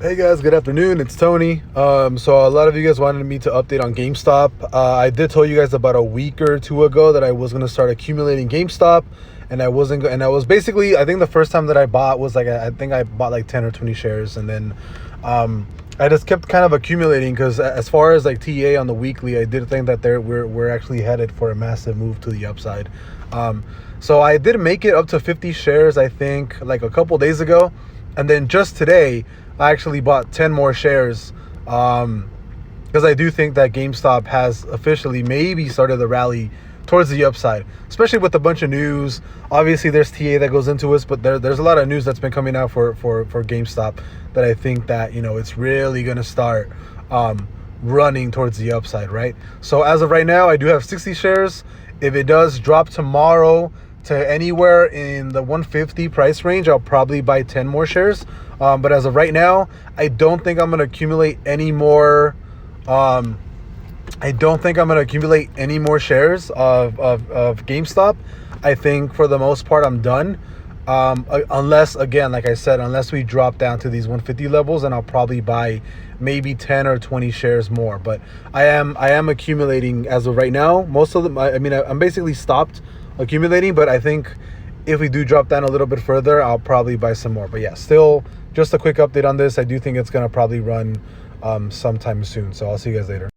Hey guys, good afternoon. It's Tony. So a lot of you guys wanted me to update on GameStop. I did tell you guys about a week or two ago that I was gonna start accumulating GameStop, and I wasn't. And I was basically, I think the first time that I bought was like I think I bought like 10 or 20 shares, and then I just kept kind of accumulating because as far as like TA on the weekly, I did think that we're actually headed for a massive move to the upside. So I did make it up to 50 shares, I think, like a couple days ago, and then just today I actually bought 10 more shares because I do think that GameStop has officially maybe started the rally towards the upside, especially with a bunch of news. Obviously, there's TA that goes into it, but there's a lot of news that's been coming out for GameStop that I think that, it's really going to start running towards the upside, right? So as of right now, I do have 60 shares. If it does drop tomorrow to anywhere in the 150 price range, I'll probably buy 10 more shares. But as of right now, I don't think I'm going to accumulate any more. I don't think I'm going to accumulate any more shares of GameStop. I think for the most part, I'm done. Unless, again, like I said, unless we drop down to these 150 levels, and I'll probably buy maybe 10 or 20 shares more. But I am accumulating as of right now. Most of them, I'm basically stopped accumulating, but I think if we do drop down a little bit further, I'll probably buy some more. But yeah, still just a quick update on this. I do think it's going to probably run sometime soon. So I'll see you guys later.